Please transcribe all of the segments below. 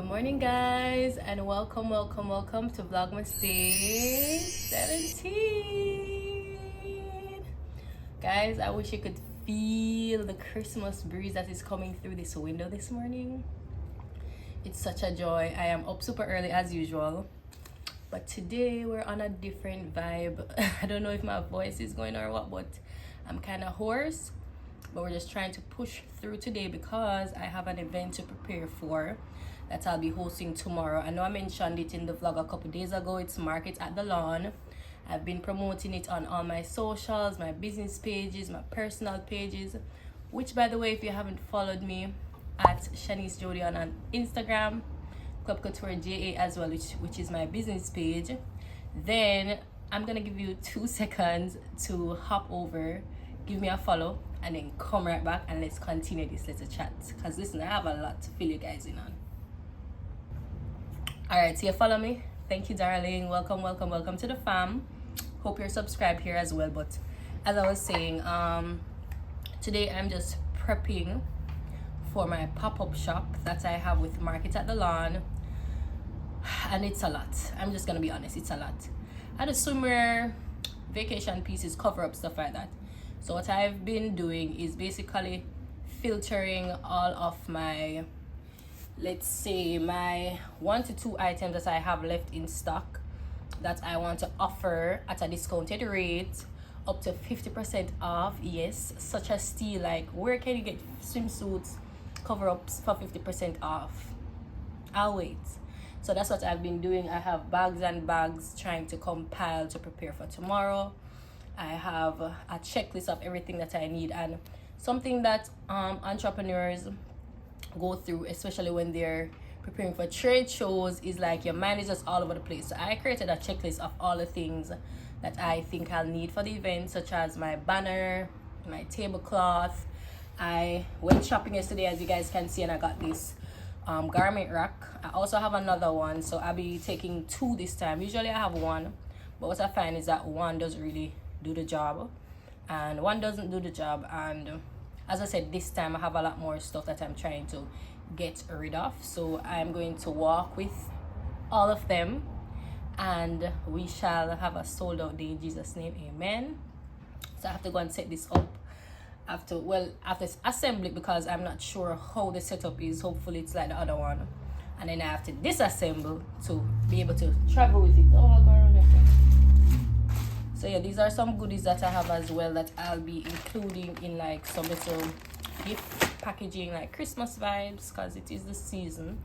Good morning, guys, and welcome to Vlogmas Day 17. Guys, I wish you could feel the Christmas breeze that is coming through this window this morning. It's such a joy. I am up super early as usual, but today we're on a different vibe. I don't know if my voice is going or what, but I'm kind of hoarse. But we're just trying to push through today because I have an event to prepare for that I'll be hosting tomorrow. I know I mentioned it in the vlog a couple days ago. It's Market at the Lawn. I've been promoting it on all my socials, my business pages, my personal pages, which, by the way, if you haven't followed me, at Shanice Jodian on Instagram, Club Couture JA as well, which is my business page, then I'm gonna give you 2 seconds to hop over, give me a follow, and then come right back and let's continue this little chat. Because listen, I have a lot to fill you guys in on. Alright, so you follow me? Thank you, darling. Welcome to the fam. Hope you're subscribed here as well. But as I was saying, today I'm just prepping for my pop-up shop that I have with Market at the Lawn. And it's a lot. I'm just gonna be honest, it's a lot. I had a swimwear, vacation pieces, cover up, stuff like that. So what I've been doing is basically filtering all of my, let's say, my 1 to 2 items that I have left in stock that I want to offer at a discounted rate, up to 50% off. Yes, such as steal, like where can you get swimsuits, cover-ups for 50% off? I'll wait. So that's what I've been doing. I have bags and bags trying to compile to prepare for tomorrow. I have a checklist of everything that I need, and something that entrepreneurs go through, especially when they're preparing for trade shows, is like your mind is just all over the place. So I created a checklist of all the things that I think I'll need for the event, such as my banner, my tablecloth. I went shopping yesterday, as you guys can see, and I got this garment rack. I also have another one, so I'll be taking 2 this time. Usually I have 1, but what I find is that 1 doesn't really do the job and 1 doesn't do the job. And as I said, this time I have a lot more stuff that I'm trying to get rid of, so I'm going to walk with all of them and we shall have a sold out day in Jesus' name, amen. So I have to go and set this up after assemble it, because I'm not sure how the setup is. Hopefully it's like the other one, and then I have to disassemble to be able to travel with it. Oh God. So yeah, these are some goodies that I have as well that I'll be including in like some little gift packaging, like Christmas vibes, because it is the season.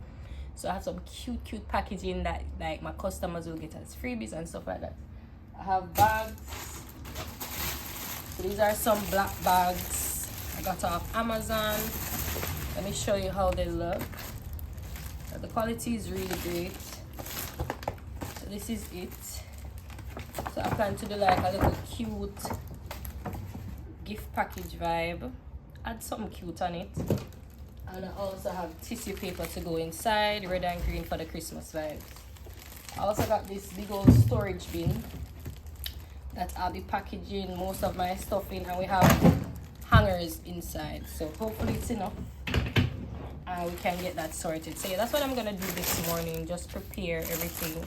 So I have some cute packaging that like my customers will get as freebies and stuff like that. I have bags. So these are some black bags I got off Amazon. Let me show you how they look. So the quality is really great. So this is it. So I plan to do like a little cute gift package vibe. Add something cute on it. And I also have tissue paper to go inside, red and green for the Christmas vibes. I also got this big old storage bin that I'll be packaging most of my stuff in, and we have hangers inside. So hopefully it's enough and we can get that sorted. So yeah, that's what I'm gonna do this morning, just prepare everything.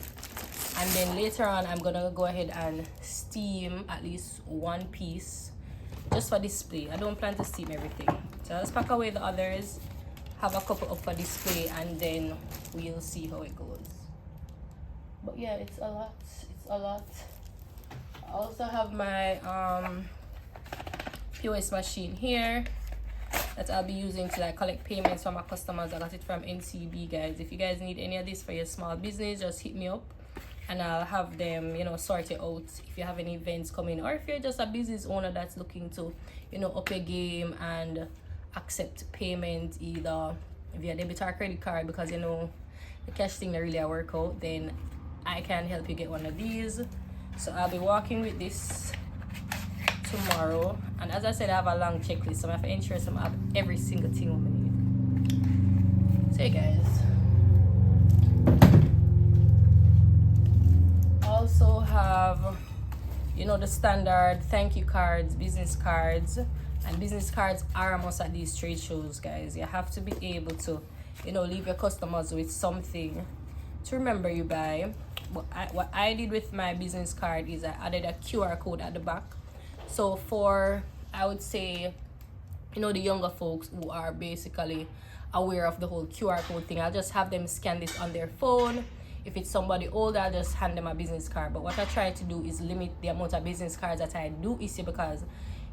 And then later on, I'm gonna go ahead and steam at least 1 piece just for display. I don't plan to steam everything. So I'll just pack away the others, have a couple up for display, and then we'll see how it goes. But yeah, it's a lot. It's a lot. I also have my POS machine here that I'll be using to like collect payments from my customers. I got it from NCB, guys. If you guys need any of this for your small business, just hit me up and I'll have them, you know, sort it out if you have any events coming, or if you're just a business owner that's looking to, you know, up your game and accept payment either via debit or credit card, because you know the cash thing not really work out, then I can help you get one of these. So I'll be walking with this tomorrow, and as I said, I have a long checklist, so I have to ensure I have every single thing we need. So hey guys, also have, you know, the standard thank you cards, business cards, and business cards are a must at these trade shows, guys. You have to be able to you know, leave your customers with something to remember you by. But what I did with my business card is I added a QR code at the back. So for, I would say, you know, the younger folks who are basically aware of the whole QR code thing, I'll just have them scan this on their phone. If it's somebody older, I'll just hand them a business card. But what I try to do is limit the amount of business cards that I do issue, because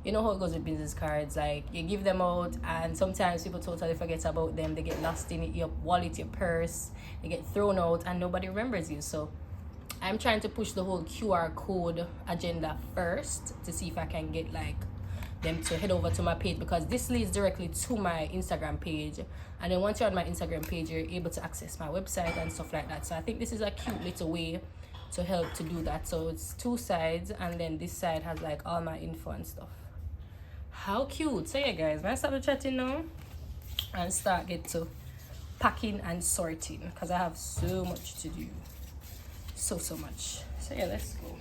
you know how it goes with business cards. Like, you give them out and sometimes people totally forget about them. They get lost in your wallet, your purse, they get thrown out and nobody remembers you. So I'm trying to push the whole QR code agenda first to see if I can get like them to head over to my page, because this leads directly to my Instagram page, and then once you're on my Instagram page, you're able to access my website and stuff like that. So I think this is a cute little way to help to do that. So it's 2 sides, and then this side has like all my info and stuff. How cute. So yeah guys, I'm gonna stop the chatting now and start get to packing and sorting, because I have so much to do, so much. So yeah, let's go.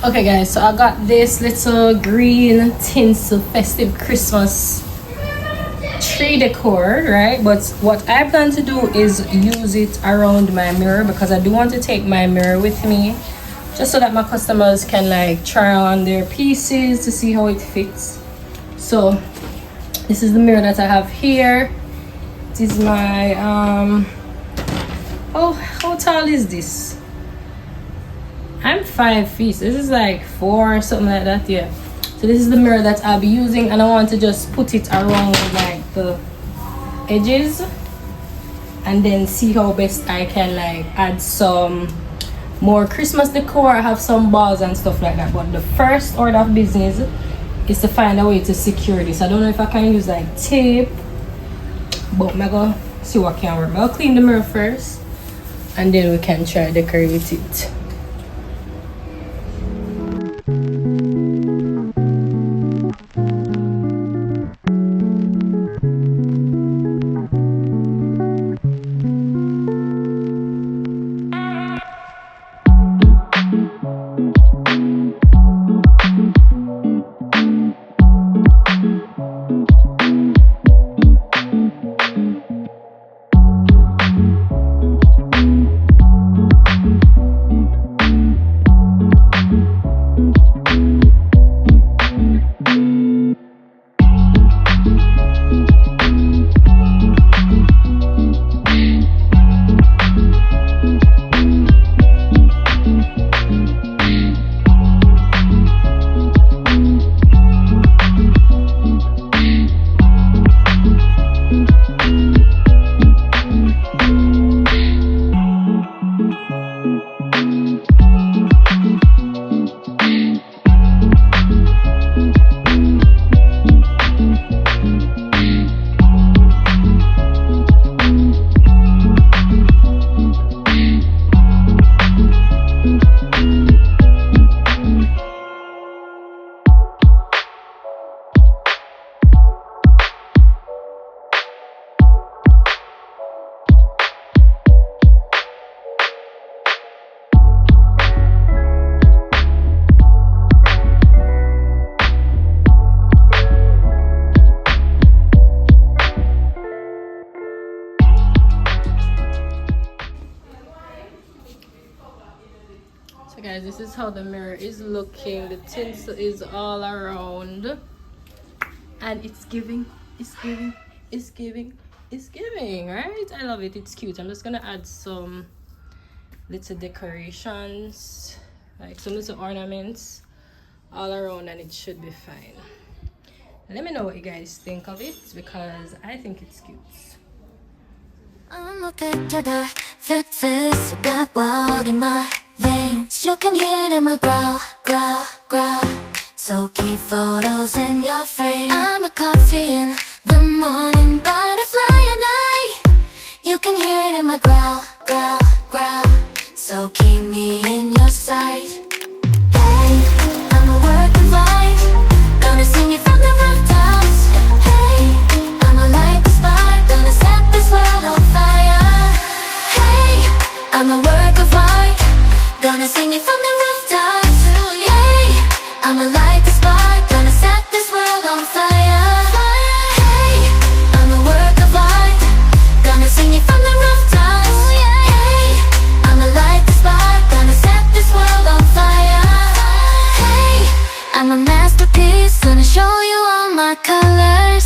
Okay guys, so I got this little green tinsel festive Christmas tree decor, right? But what I plan to do is use it around my mirror, because I do want to take my mirror with me, just so that my customers can like try on their pieces to see how it fits. So this is the mirror that I have here. This is my oh, how tall is this? I'm 5 feet. This is like 4 or something like that. Yeah. So this is the mirror that I'll be using, and I want to just put it around like the edges, and then see how best I can like add some more Christmas decor. I have some balls and stuff like that, but the first order of business is to find a way to secure this. I don't know if I can use like tape, but I'm gonna see what can work. I'll clean the mirror first, and then we can try decorate it. So guys, this is how the mirror is looking. The tinsel is all around. And it's giving, right? I love it. It's cute. I'm just gonna add some little decorations, like some little ornaments all around, and it should be fine. Let me know what you guys think of it, because I think it's cute. I'm a picture that fits got wild in my veins. You can hear it in my growl. So keep photos in your frame. I'm a coffee in the morning, butterfly at night. You can hear it in my growl. So keep me in your sight. Hey, I'm a work of art, gonna sing it from the rooftops. Hey, I'm a light the spark, gonna set this world on fire. Hey, I'm a work of art, gonna sing it from the rooftops. Hey, I'm a light the spark, gonna set this world on fire. Hey, I'm a work of art, gonna sing it from the rooftops. Hey, I'm a light the spark, gonna set this world on fire. Hey, I'm a masterpiece, gonna show you all my colors.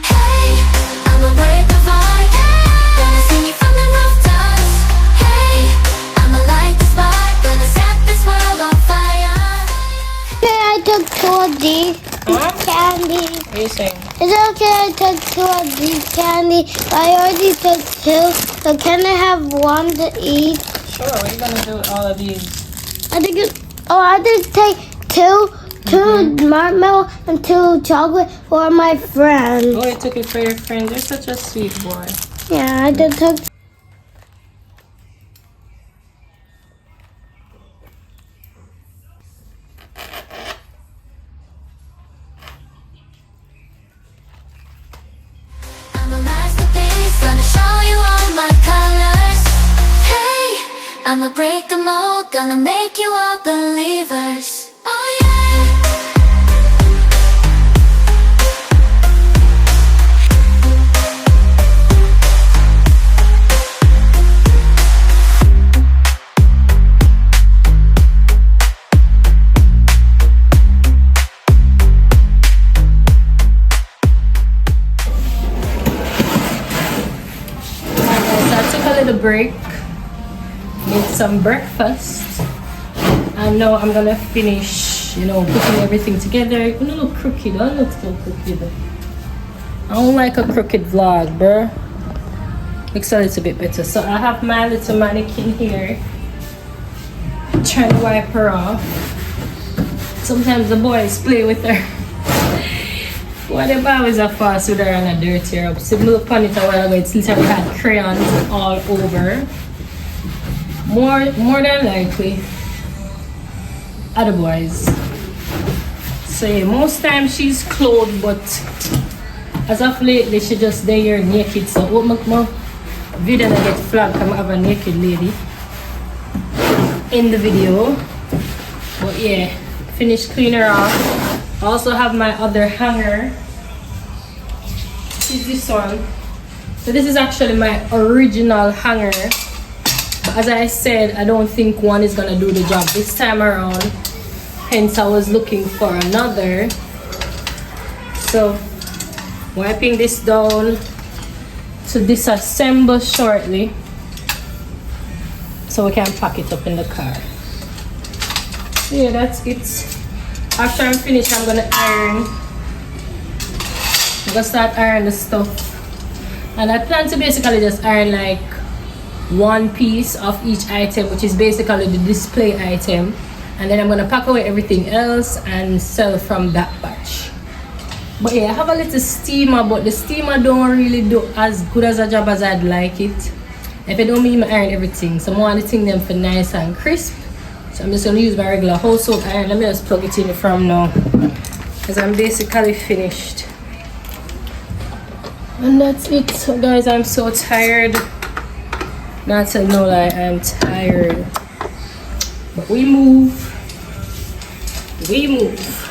Hey, I'm a work of art, gonna sing it from the rooftops. Hey, I'm a light the spark, gonna set this world on fire. Okay, I took 2 of these candy. What are you saying? Is it okay I took 2 of these candy? I already took 2, so can I have 1 to eat? Sure, what are you gonna do with all of these? I did take 2 marshmallow and 2 chocolate for my friend. Oh, you took it for your friend. You're such a sweet boy. Yeah, I did took. I'm a masterpiece, gonna show you all my colors. Hey, I'ma break the mold, gonna make you all believers. Oh yeah. The break, made some breakfast, and now I'm gonna finish, putting everything together. It don't look crooked. I don't look so crooked. I don't like a crooked vlog, bro. Looks a little bit better. So I have my little mannequin here, trying to wipe her off. Sometimes the boys play with her. Whatever, always a fuss with her and a dirty her up. So look upon it a while ago, it's literally had crayons all over. More than likely other boys. So yeah, most times she's clothed, but as of lately she just there naked. So what my video I get flagged, I have a naked lady in the video. But yeah, finished cleaning her off. I also have my other hanger. This is this one. So this is actually my original hanger. But as I said, I don't think one is gonna do the job this time around. Hence I was looking for another. So wiping this down to disassemble shortly, so we can pack it up in the car. So yeah, that's it. After I'm finished, I'm gonna iron. I'm gonna start ironing the stuff. And I plan to basically just iron like 1 piece of each item, which is basically the display item. And then I'm gonna pack away everything else and sell from that batch. But yeah, I have a little steamer, but the steamer don't really do as good as a job as I'd like it. If it don't mean I iron everything, so I want the thing them for nice and crisp. So I'm just going to use my regular household iron. Let me just plug it in from now, because I'm basically finished. And that's it. So guys, I'm so tired. Not to know lie, I'm tired. But we move. We move.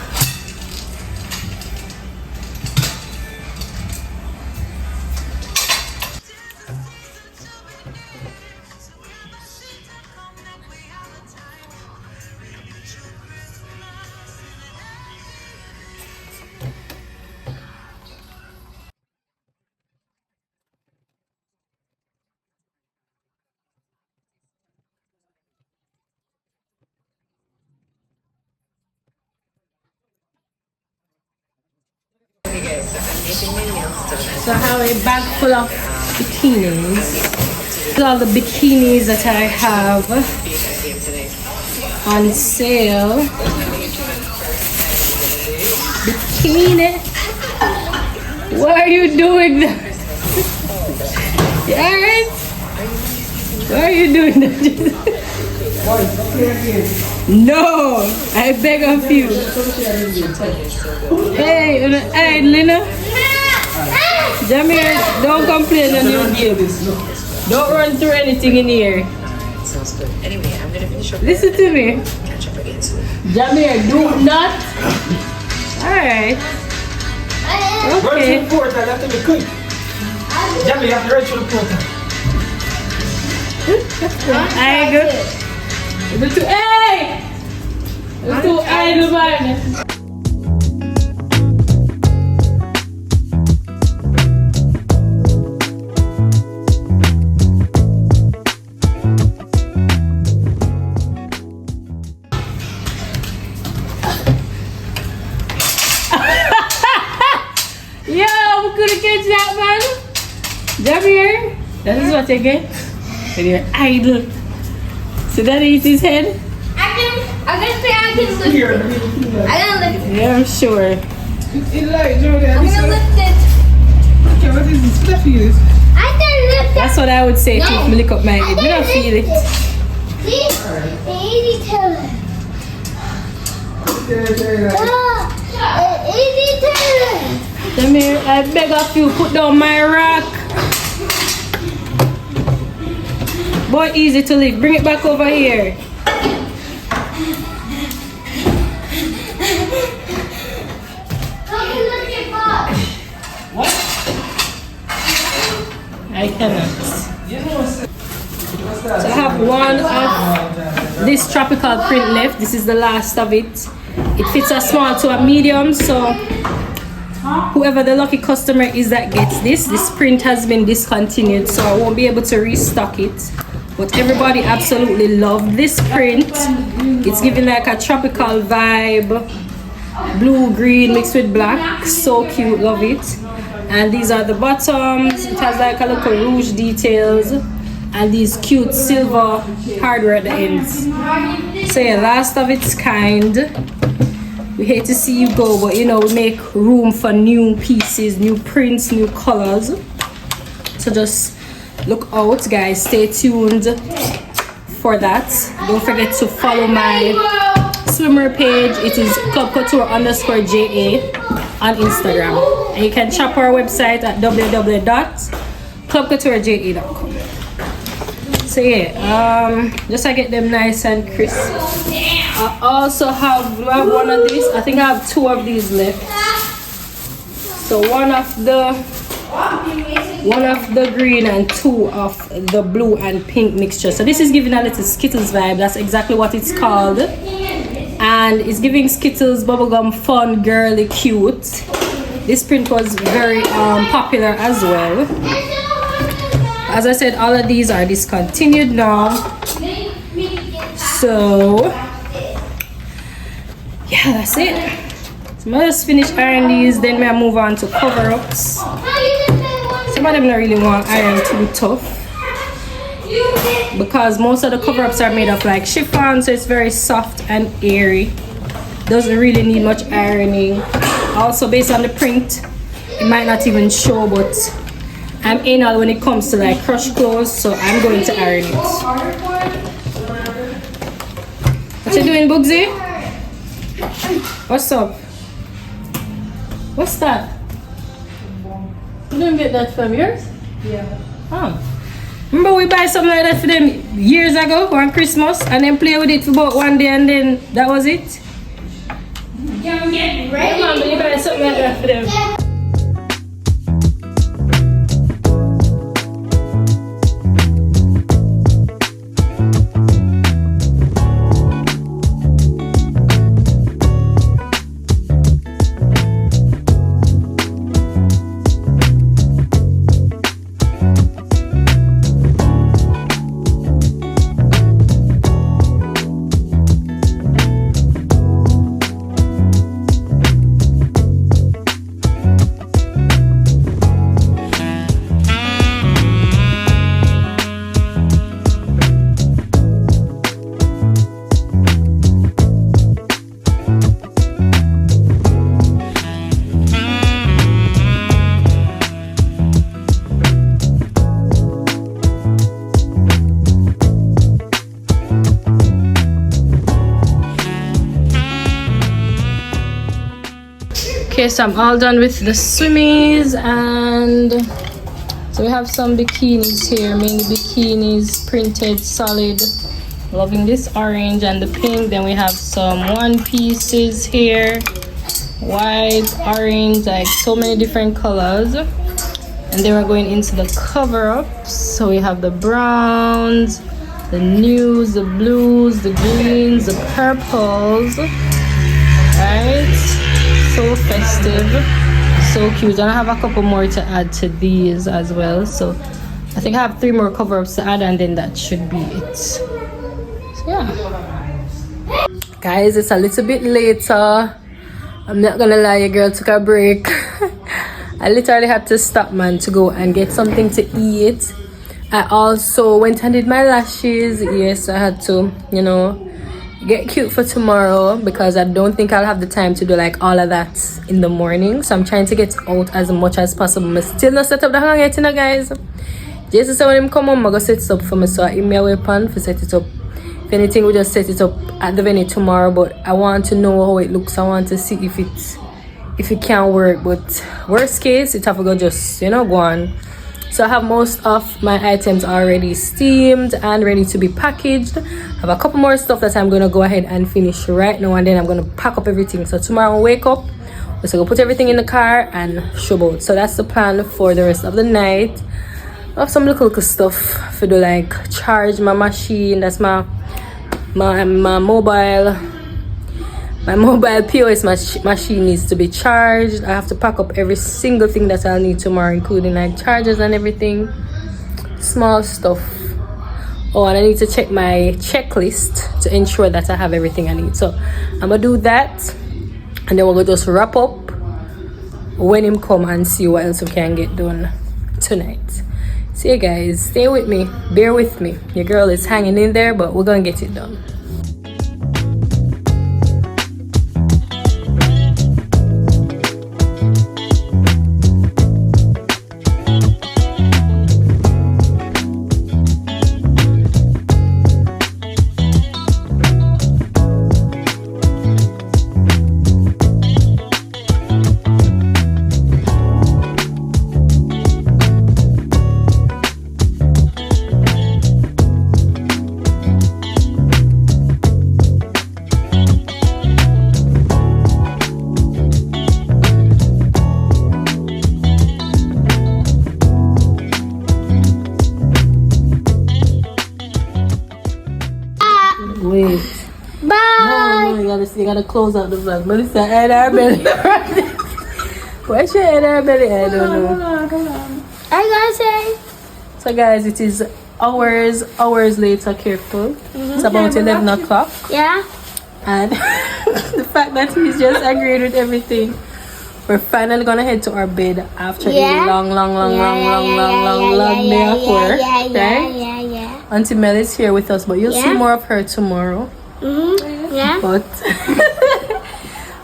So I have a bag full of bikinis. These are all the bikinis that I have on sale. Bikini. Why are you doing that? Yes. Why are you doing that? No, I beg of you. Hey, Lena. Jamir, don't complain on your game. Don't run through anything in here. Sounds good. Anyway, I'm gonna finish up. Listen to me. Catch up again soon. Jamir, do not. Alright. Run to Okay. the port, I have to be quick. Jamie, you have to run to the port. Alright, good. You're too, hey! You're too idle, man. Yo, we couldn't catch that, man. Jamir, that is what you get when you're idle. So that is his head? I can lift it. I can lift it. Yeah, I'm sure. In light, Jody, I'm gonna lift it. okay, what is this? What feel this? I can lift it. That's what I would say to if me lick up my head. You don't feel it. See? Easy to lift. Easy to lift. Jamir, I beg of you, put down my rock. Boy, easy to lift. Bring it back over here. I cannot. So I have one of this tropical print left. This is the last of it. It fits a small to a medium, so whoever the lucky customer is that gets this print has been discontinued, so I won't be able to restock it. But everybody absolutely loved this print. It's giving like a tropical vibe. Blue, green mixed with black. So cute, love it. And these are the bottoms. It has like a little rouge details. And these cute silver hardware at the ends. So yeah, last of its kind. We hate to see you go, but you know, we make room for new pieces, new prints, new colors. So just look out, guys. Stay tuned for that. Don't forget to follow my swimmer page. It is clubcouture_JA on Instagram. And you can shop our website at www.clubcoutureja.com. So yeah, just to get them nice and crisp. I also have, do I have one of these? I think I have two of these left. So one of the green and two of the blue and pink mixture. So this is giving a little Skittles vibe. That's exactly what it's called. And it's giving Skittles bubblegum fun, girly, cute. This print was very popular as well. As I said, all of these are discontinued now. So yeah, that's it. So I just finish iron these, then I move on to cover-ups. Some of them don't really want iron too tough, because most of the cover-ups are made of like chiffon, so it's very soft and airy. Doesn't really need much ironing. Also, based on the print, it might not even show, but I'm anal when it comes to like crushed clothes, so I'm going to iron it. What you doing, Bugsy? What's up? What's that? You didn't get that from yours? Yeah. Oh. Remember we buy something like that for them years ago on Christmas and then play with it for about one day and then that was it? Get ready. Come on, you buy something like that for them. Okay, so I'm all done with the swimmies, and so we have some bikinis here, mainly bikinis, printed, solid. Loving this orange and the pink. Then we have some one pieces here, white, orange, like so many different colors. And then we're going into the cover-ups. So we have the browns, the nudes, the blues, the greens, the purples. Right, so festive, so cute. And I have a couple more to add to these as well. So I think I have 3 more cover-ups to add, and then that should be it. So yeah, guys, it's a little bit later. I'm not gonna lie, your girl took a break. I literally had to stop, man, to go and get something to eat. I also went and did my lashes. Yes, I had to, you know, get cute for tomorrow, because I don't think I'll have the time to do like all of that in the morning. So I'm trying to get out as much as possible. I still not set up the hang yet, you know, guys. Jason said when him come home, I'm gonna set it up for me, so I email weapon for set it up. If anything, we just set it up at the venue tomorrow, but I want to know how it looks. I want to see if it can work, but worst case, it have to go just, you know, go on. So I have most of my items already steamed and ready to be packaged. I have a couple more stuff that I'm gonna go ahead and finish right now, and then I'm gonna pack up everything. So tomorrow I wake up, we're just gonna put everything in the car and show out. So that's the plan for the rest of the night. I have some little stuff for do, like charge my machine. That's my mobile POS machine needs to be charged. I have to pack up every single thing that I'll need tomorrow, including like chargers and everything, small stuff. Oh, and I need to check my checklist to ensure that I have everything I need. So I'm gonna do that, and then we'll just wrap up when him come and see what else we can get done tonight. See you guys, stay with me, bear with me. Your girl is hanging in there, but we're gonna get it done. Wait. Bye. No, you gotta close out the vlog. Melissa had her belly. Why she had her belly? I don't know. Hold on. I gotta say. So guys, it is hours later. Careful. It's about 11 o'clock. Yeah. And the fact that he's just agreed with everything. We're finally gonna head to our bed after a long day of work. Yeah. Auntie Mel is here with us, but you'll see more of her tomorrow. Yeah. But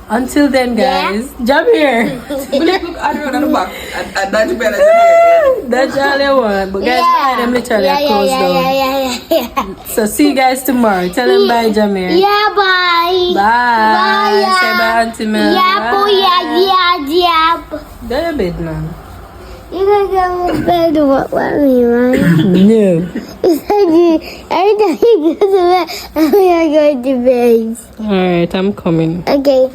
until then, guys, jump here. Look, I don't know the back. And that's better than That's all I want. But guys, behind them literally are closed down. Yeah. So see you guys tomorrow. Tell them bye, Jamir. Yeah, bye. Bye. Say bye, Auntie Mel. Yeah. Go to bed, man. You gonna go to bed with me, right? No. Every time you go to bed, I'm gonna go to bed. Alright, I'm coming. Okay.